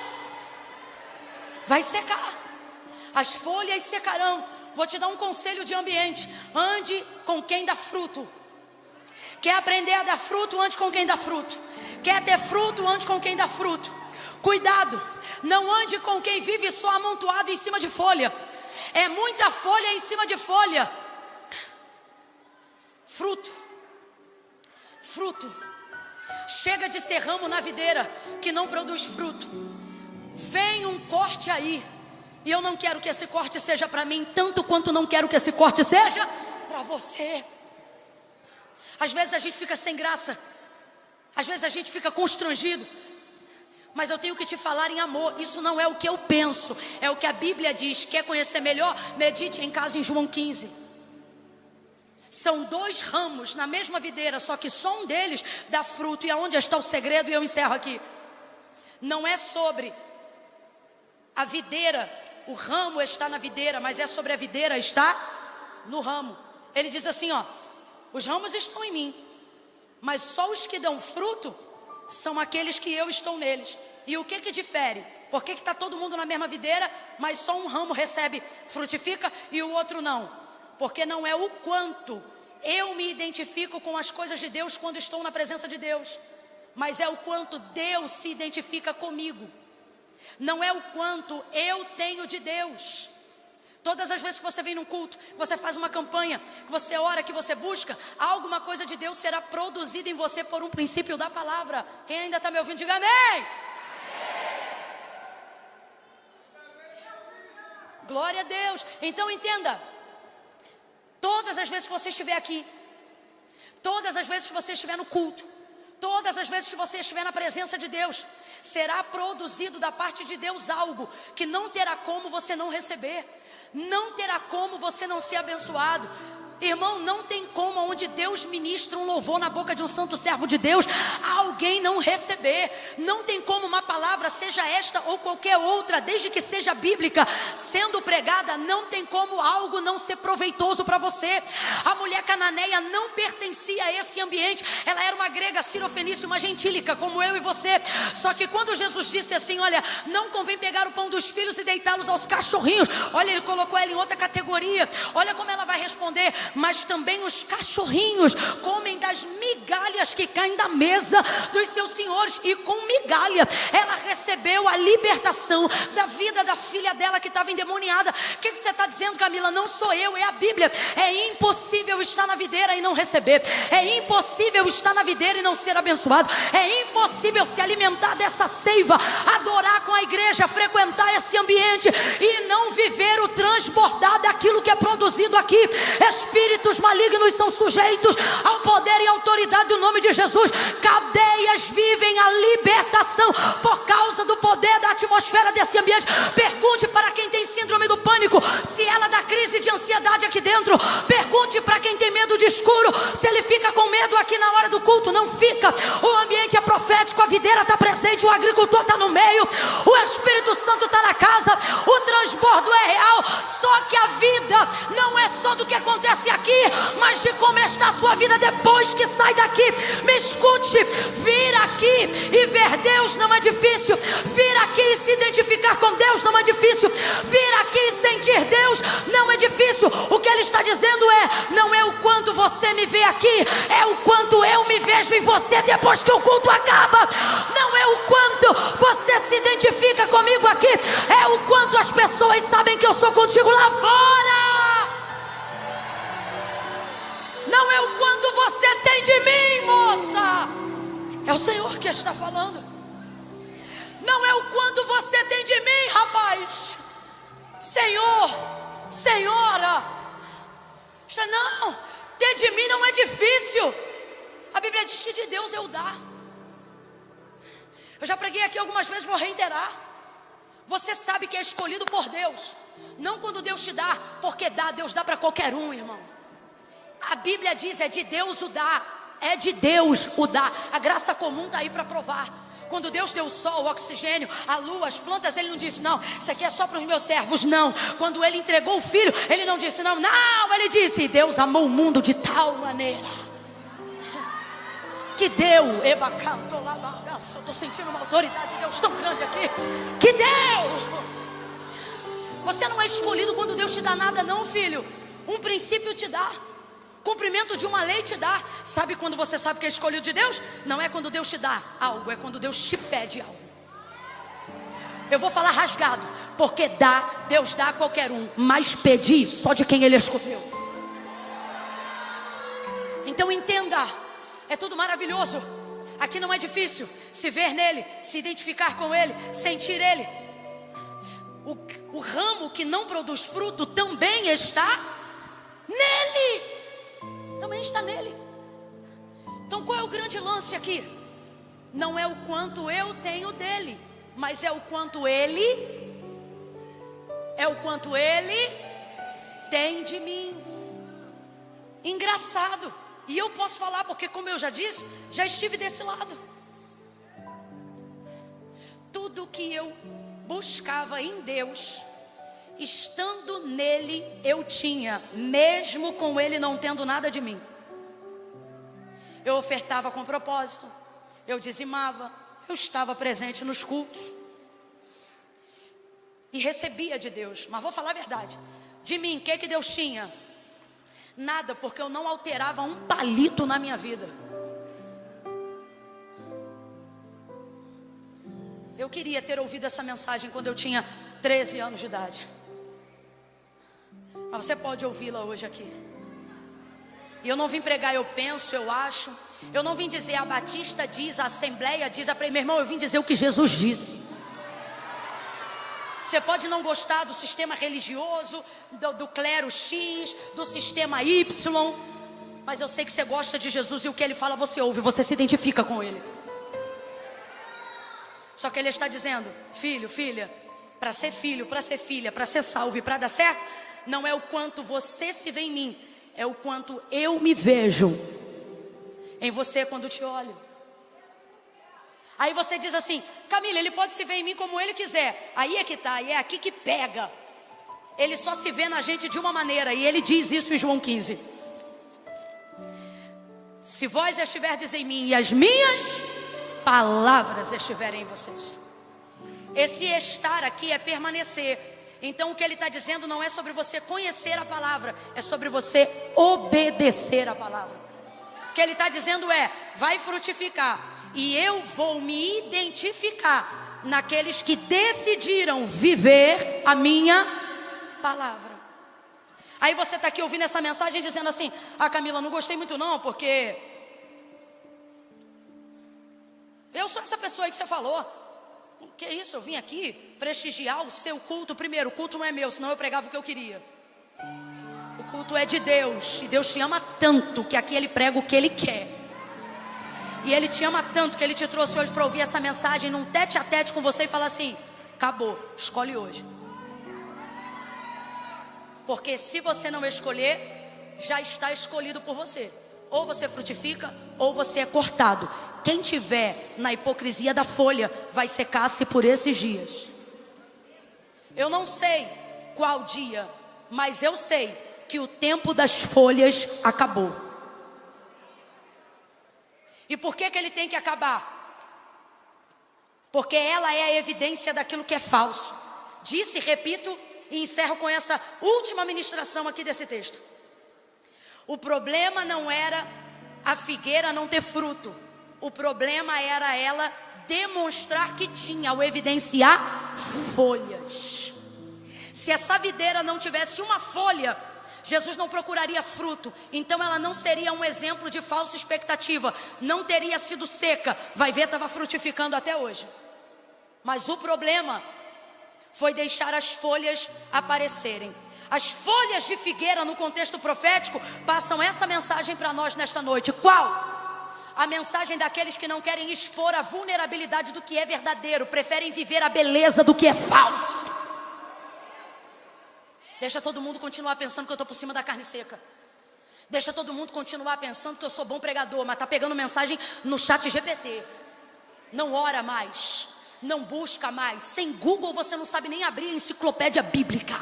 Vai secar, as folhas secarão. Vou te dar um conselho de ambiente: ande com quem dá fruto. Quer aprender a dar fruto? Ande com quem dá fruto. Quer ter fruto, ande com quem dá fruto. Cuidado, não ande com quem vive só amontoado em cima de folha. É muita folha em cima de folha. Fruto. Chega de ser ramo na videira que não produz fruto. Vem um corte aí. E eu não quero que esse corte seja para mim, tanto quanto não quero que esse corte seja para você. Às vezes a gente fica sem graça. Às vezes a gente fica constrangido. Mas eu tenho que te falar em amor. Isso não é o que eu penso, é o que a Bíblia diz. Quer conhecer melhor? Medite em casa em João 15. São 2 ramos na mesma videira, só que só um deles dá fruto. E aonde está o segredo? E eu encerro aqui. Não é sobre a videira, o ramo está na videira, mas é sobre a videira está no ramo. Ele diz assim, ó: os ramos estão em mim, mas só os que dão fruto são aqueles que eu estou neles. E o que difere? Por que está todo mundo na mesma videira, mas só um ramo frutifica e o outro não? Porque não é o quanto eu me identifico com as coisas de Deus quando estou na presença de Deus, mas é o quanto Deus se identifica comigo. Não é o quanto eu tenho de Deus. Todas as vezes que você vem num culto, que você faz uma campanha, que você ora, que você busca, alguma coisa de Deus será produzida em você por um princípio da palavra. Quem ainda está me ouvindo, diga amém. Glória a Deus. Então entenda, todas as vezes que você estiver aqui, todas as vezes que você estiver no culto, todas as vezes que você estiver na presença de Deus, será produzido da parte de Deus algo que não terá como você não receber. Não terá como você não ser abençoado. Irmão, não tem como onde Deus ministra um louvor na boca de um santo servo de Deus, alguém não receber. Não tem como uma palavra, seja esta ou qualquer outra, desde que seja bíblica, sendo pregada, não tem como algo não ser proveitoso para você. A mulher cananeia não pertencia a esse ambiente. Ela era uma grega, sirofenícia, uma gentílica, como eu e você. Só que quando Jesus disse assim, olha, não convém pegar o pão dos filhos e deitá-los aos cachorrinhos, olha, ele colocou ela em outra categoria. Olha como ela vai responder: mas também os cachorrinhos comem das migalhas que caem da mesa dos seus senhores. E com migalha ela recebeu a libertação da vida da filha dela que estava endemoniada. O que você está dizendo, Camila? Não sou eu, é a Bíblia. É impossível estar na videira e não receber. É impossível estar na videira e não ser abençoado. É impossível se alimentar dessa seiva, adorar com a igreja, frequentar esse ambiente e não viver o transbordar daquilo que é produzido aqui. Espíritos malignos são sujeitos ao poder e autoridade do nome de Jesus. Cadeias vivem a libertação por causa do poder da atmosfera desse ambiente. Pergunte para quem tem síndrome do pânico se ela dá crise de ansiedade aqui dentro. Pergunte para quem tem medo de escuro se ele fica com medo aqui na hora do culto. Não fica. O ambiente é profético, a videira está presente, o agricultor está no meio, o Espírito Santo está na casa, o transbordo é real. Só que a vida não é só do que acontece aqui, mas de como está a sua vida depois que sai daqui. Me escute, vir aqui e ver Deus não é difícil. Vir aqui e se identificar com Deus não é difícil. Vir aqui e sentir Deus não é difícil. O que ele está dizendo é, não é o quanto você me vê aqui, é o quanto eu me vejo em você depois que o culto acaba. Não é o quanto você se identifica comigo aqui, é o quanto as pessoas sabem que eu sou contigo lá fora. Não é o quanto você tem de mim, moça. É o Senhor que está falando. Não é o quanto você tem de mim, rapaz. Senhor, senhora. Não, ter de mim não é difícil. A Bíblia diz que de Deus eu dar. Eu já preguei aqui algumas vezes, vou reiterar. Você sabe que é escolhido por Deus. Não quando Deus te dá, porque dá, Deus dá para qualquer um, irmão. A Bíblia diz, é de Deus o dá. É de Deus o dá. A graça comum está aí para provar. Quando Deus deu o sol, o oxigênio, a lua, as plantas, Ele não disse, não, isso aqui é só para os meus servos, não. Quando Ele entregou o Filho, Ele não disse, não, Ele disse, Deus amou o mundo de tal maneira que deu, estou sentindo uma autoridade de Deus tão grande aqui, que deu. Você não é escolhido quando Deus te dá nada, não, filho. Um princípio te dá. Cumprimento de uma lei te dá. Sabe quando você sabe que é escolhido de Deus? Não é quando Deus te dá algo, é quando Deus te pede algo. Eu vou falar rasgado, porque Deus dá a qualquer um, mas pedir só de quem Ele escolheu. Então entenda, é tudo maravilhoso. Aqui não é difícil se ver nele, se identificar com ele, sentir ele. O ramo que não produz fruto também está nele. Também está nele. Então qual é o grande lance aqui? Não é o quanto eu tenho dele, mas é o quanto ele tem de mim. Engraçado. E eu posso falar porque, como eu já disse, já estive desse lado. Tudo que eu buscava em Deus, estando nele, eu tinha, mesmo com ele não tendo nada de mim. Eu ofertava com propósito, eu dizimava, eu estava presente nos cultos e recebia de Deus. Mas vou falar a verdade, de mim, o que Deus tinha? Nada, porque eu não alterava um palito na minha vida. Eu queria ter ouvido essa mensagem quando eu tinha 13 anos de idade. Mas você pode ouvi-la hoje aqui. E eu não vim pregar, eu penso, eu acho. Eu não vim dizer a Batista diz, a Assembleia diz, meu irmão, eu vim dizer o que Jesus disse. Você pode não gostar do sistema religioso, do clero X, do sistema Y, mas eu sei que você gosta de Jesus e o que ele fala você ouve, você se identifica com ele. Só que ele está dizendo, filho, filha, para ser filho, para ser filha, para ser salvo e para dar certo, não é o quanto você se vê em mim, é o quanto eu me vejo em você quando te olho. Aí você diz assim, Camila, ele pode se ver em mim como ele quiser. Aí é que tá, e é aqui que pega. Ele só se vê na gente de uma maneira, e ele diz isso em João 15. Se vós estiverdes em mim e as minhas palavras estiverem em vocês. Esse estar aqui é permanecer. Então o que ele está dizendo não é sobre você conhecer a palavra, é sobre você obedecer a palavra. O que ele está dizendo é, vai frutificar. E eu vou me identificar naqueles que decidiram viver a minha palavra. Aí você está aqui ouvindo essa mensagem dizendo assim, Camila, não gostei muito não, porque eu sou essa pessoa aí que você falou. Que isso, eu vim aqui prestigiar o seu culto. Primeiro, o culto não é meu, senão eu pregava o que eu queria. O culto é de Deus, e Deus te ama tanto que aqui Ele prega o que Ele quer. E Ele te ama tanto que Ele te trouxe hoje para ouvir essa mensagem num tete a tete com você e falar assim, acabou, escolhe hoje. Porque se você não escolher, já está escolhido por você. Ou você frutifica, ou você é cortado. Quem tiver na hipocrisia da folha, vai secar-se por esses dias. Eu não sei qual dia, mas eu sei que o tempo das folhas acabou. E por que ele tem que acabar? Porque ela é a evidência daquilo que é falso. Disse, repito e encerro com essa última ministração aqui desse texto. O problema não era a figueira não ter fruto. O problema era ela demonstrar que tinha, ao evidenciar folhas. Se essa videira não tivesse uma folha, Jesus não procuraria fruto, então ela não seria um exemplo de falsa expectativa, não teria sido seca, vai ver, estava frutificando até hoje. Mas o problema foi deixar as folhas aparecerem. As folhas de figueira no contexto profético passam essa mensagem para nós nesta noite. Qual? A mensagem daqueles que não querem expor a vulnerabilidade do que é verdadeiro, preferem viver a beleza do que é falso. Deixa todo mundo continuar pensando que eu estou por cima da carne seca. Deixa todo mundo continuar pensando que eu sou bom pregador, mas está pegando mensagem no chat GPT. Não ora mais, não busca mais. Sem Google você não sabe nem abrir a enciclopédia bíblica.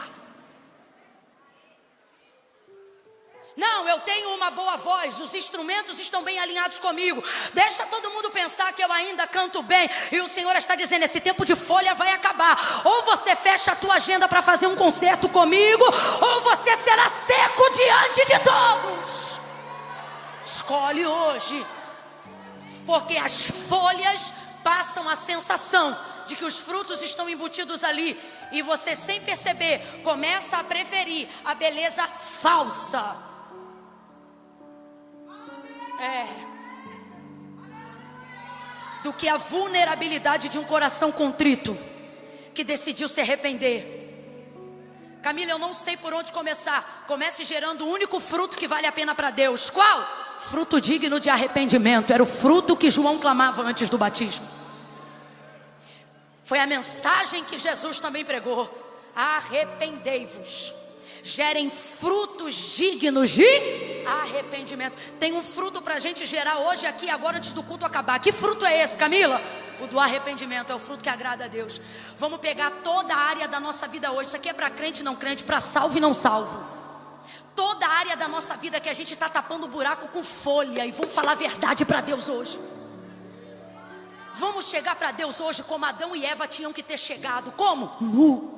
Não, eu tenho uma boa voz, os instrumentos estão bem alinhados comigo. Deixa todo mundo pensar que eu ainda canto bem. E o Senhor está dizendo, esse tempo de folha vai acabar. Ou você fecha a tua agenda para fazer um concerto comigo, ou você será seco diante de todos. Escolhe hoje. Porque as folhas passam a sensação de que os frutos estão embutidos ali. E você, sem perceber, começa a preferir a beleza falsa. Do que a vulnerabilidade de um coração contrito, que decidiu se arrepender. Camila, eu não sei por onde começar. Comece gerando o único fruto que vale a pena para Deus. Qual? Fruto digno de arrependimento. Era o fruto que João clamava antes do batismo. Foi a mensagem que Jesus também pregou. Arrependei-vos. Gerem frutos dignos de arrependimento. Tem um fruto para a gente gerar hoje, aqui, agora, antes do culto acabar. Que fruto é esse, Camila? O do arrependimento. É o fruto que agrada a Deus. Vamos pegar toda a área da nossa vida hoje. Isso aqui é para crente e não crente, para salvo e não salvo. Toda a área da nossa vida que a gente está tapando buraco com folha. E vamos falar a verdade para Deus hoje. Vamos chegar para Deus hoje como Adão e Eva tinham que ter chegado. Como? Nu.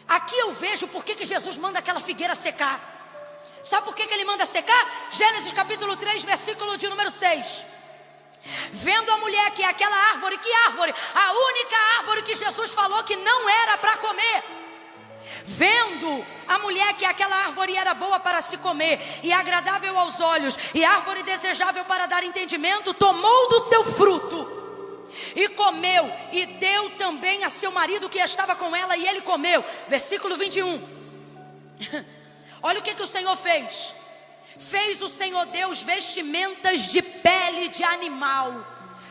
Aqui eu vejo por que Jesus manda aquela figueira secar. Sabe por que ele manda secar? Gênesis capítulo 3, versículo de número 6. Vendo a mulher que é aquela árvore. Que árvore? A única árvore que Jesus falou que não era para comer. Vendo a mulher que aquela árvore era boa para se comer e agradável aos olhos e árvore desejável para dar entendimento, tomou do seu fruto e comeu, e deu também a seu marido que estava com ela, e ele comeu. Versículo 21. Olha o que o Senhor fez. Fez o Senhor Deus vestimentas de pele de animal.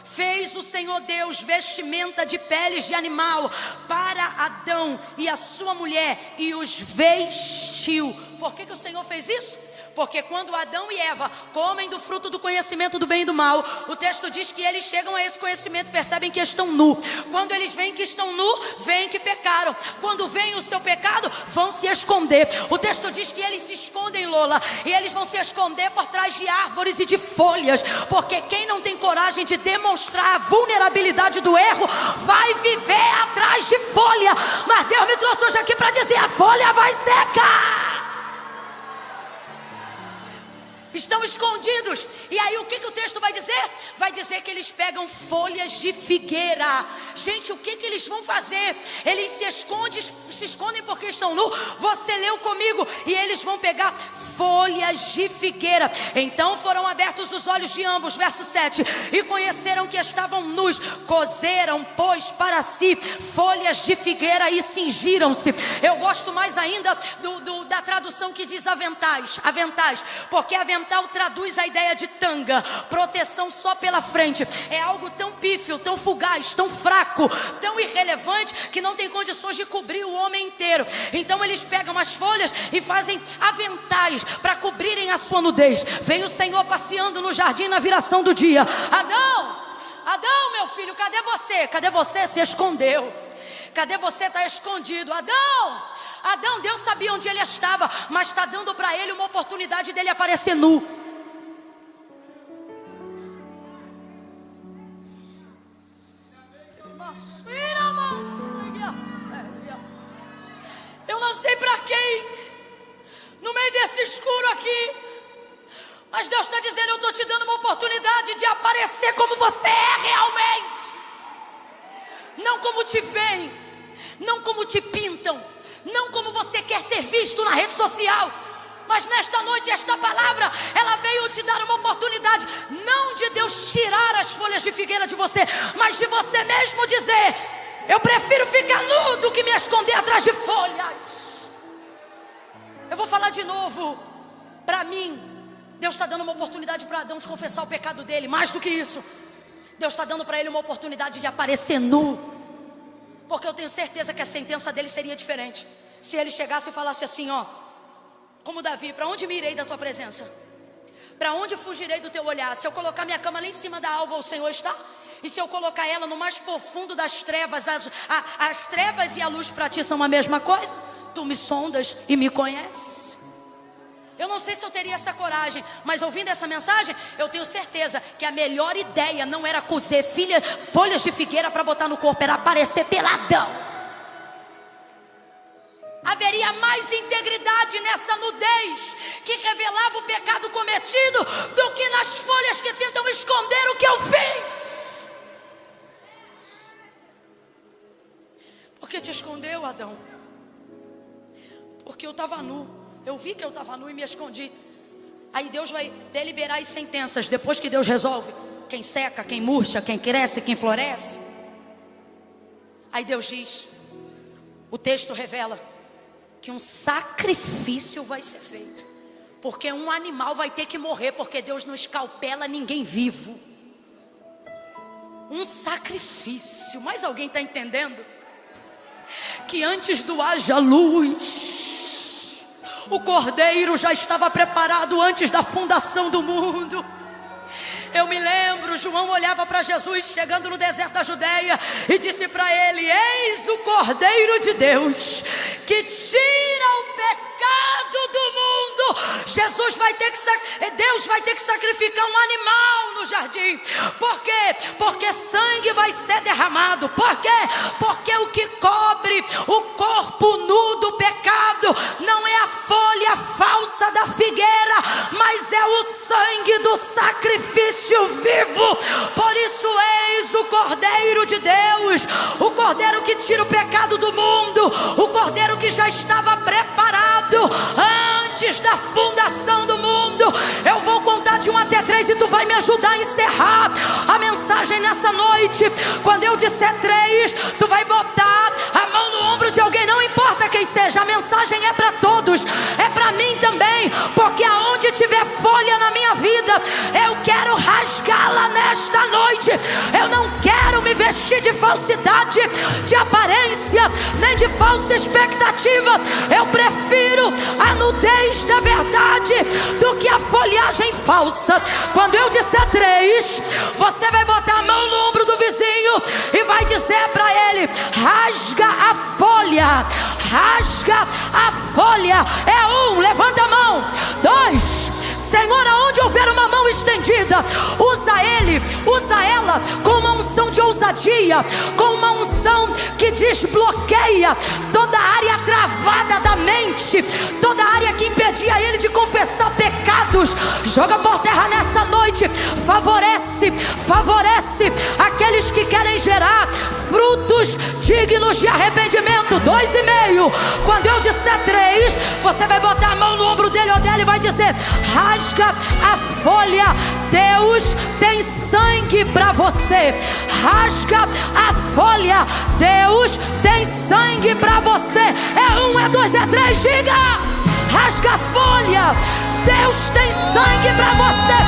Fez o Senhor Deus vestimenta de peles de animal para Adão e a sua mulher, e os vestiu. Por que o Senhor fez isso? Porque quando Adão e Eva comem do fruto do conhecimento do bem e do mal, o texto diz que eles chegam a esse conhecimento, percebem que estão nu. Quando eles veem que estão nu, veem que pecaram. Quando veem o seu pecado, vão se esconder. O texto diz que eles se escondem, Lola, e eles vão se esconder por trás de árvores e de folhas. Porque quem não tem coragem de demonstrar a vulnerabilidade do erro, vai viver atrás de folha. Mas Deus me trouxe hoje aqui para dizer: a folha vai secar. Estão escondidos. E aí o que o texto vai dizer? Vai dizer que eles pegam folhas de figueira. Gente, o que eles vão fazer? Eles se escondem porque estão nus. Você leu comigo. E eles vão pegar folhas de figueira. Então foram abertos os olhos de ambos. Verso 7. E conheceram que estavam nus. Cozeram, pois, para si folhas de figueira e cingiram-se. Eu gosto mais ainda da tradução que diz aventais. Aventais. Porque avental traduz a ideia de tanga, proteção só pela frente. É algo tão pífio, tão fugaz, tão fraco, tão irrelevante, que não tem condições de cobrir o homem inteiro. Então eles pegam as folhas e fazem aventais para cobrirem a sua nudez. Vem o Senhor passeando no jardim na viração do dia. Adão, meu filho, cadê você? Cadê você? Se escondeu. Cadê você? Está escondido. Adão, Deus sabia onde ele estava, mas está dando para ele uma oportunidade dele aparecer nu. Eu não sei para quem, no meio desse escuro aqui, mas Deus está dizendo: eu estou te dando uma oportunidade de aparecer como você é realmente. Não como te veem, não como te pintam, não como você quer ser visto na rede social. Mas nesta noite, esta palavra, ela veio te dar uma oportunidade, não de Deus tirar as folhas de figueira de você, mas de você mesmo dizer: eu prefiro ficar nu do que me esconder atrás de folhas. Eu vou falar de novo. Para mim, Deus está dando uma oportunidade para Adão de confessar o pecado dele. Mais do que isso, Deus está dando para ele uma oportunidade de aparecer nu. Porque eu tenho certeza que a sentença dele seria diferente se ele chegasse e falasse assim, ó, como Davi: para onde me irei da tua presença? Para onde fugirei do teu olhar? Se eu colocar minha cama lá em cima da alva, o Senhor está? E se eu colocar ela no mais profundo das trevas, as trevas e a luz para ti são a mesma coisa? Tu me sondas e me conheces. Eu não sei se eu teria essa coragem, mas ouvindo essa mensagem, eu tenho certeza que a melhor ideia não era cozer folhas de figueira para botar no corpo, era aparecer peladão. A haveria mais integridade nessa nudez que revelava o pecado cometido do que nas folhas que tentam esconder o que eu fiz. Por que te escondeu, Adão? Porque eu estava nu. Eu vi que eu estava nu e me escondi. Aí Deus vai deliberar as sentenças. Depois que Deus resolve quem seca, quem murcha, quem cresce, quem floresce. Aí Deus diz, o texto revela que um sacrifício vai ser feito. Porque um animal vai ter que morrer, porque Deus não escalpela ninguém vivo. Um sacrifício. Mas alguém está entendendo? Que antes do haja luz, o cordeiro já estava preparado antes da fundação do mundo. Eu me lembro, João olhava para Jesus chegando no deserto da Judéia e disse para ele: eis o Cordeiro de Deus que tira o pecado do mundo. Deus vai ter que sacrificar um animal no jardim. Por quê? Porque sangue vai ser derramado. Por quê? Porque o que cobre o corpo nu do pecado não é a folha falsa da figueira, mas é o sangue do sacrifício vivo. Por isso eis o Cordeiro de Deus, o Cordeiro que tira o pecado do mundo, o Cordeiro que já estava preparado antes da fundação do mundo. Eu vou contar de 1 até 3 e tu vai me ajudar a encerrar a mensagem nessa noite. Quando eu disser 3, tu vai botar a mão no ombro de alguém, não importa quem seja. A mensagem é para todos, é para mim também, porque aonde tiver folha na minha vida, eu quero rasgá-la nesta noite. Eu não quero me vestir de falsidade, de aparência, nem de falsa expectativa. Eu prefiro a nudez da verdade do que a folhagem falsa. Quando eu disser 3, você vai botar a mão no ombro do vizinho e vai dizer para ele: rasga a folha, rasga a folha. É 1, levanta a mão. 2, Senhor, aonde houver uma mão estendida, usa ele, usa ela com uma unção de ousadia, com uma unção que desbloqueia toda a área travada da mente, toda a área que impedia ele de confessar pecados. Joga por terra nessa noite. Favorece aqueles que querem gerar frutos dignos de arrependimento. 2,5. Quando eu disser 3, você vai botar a mão no ombro dele ou dela e vai dizer: rasga a folha, Deus tem sangue para você. Rasga a folha, Deus tem sangue para você. É 1, é 2, é 3, diga: rasga a folha, Deus tem sangue para você.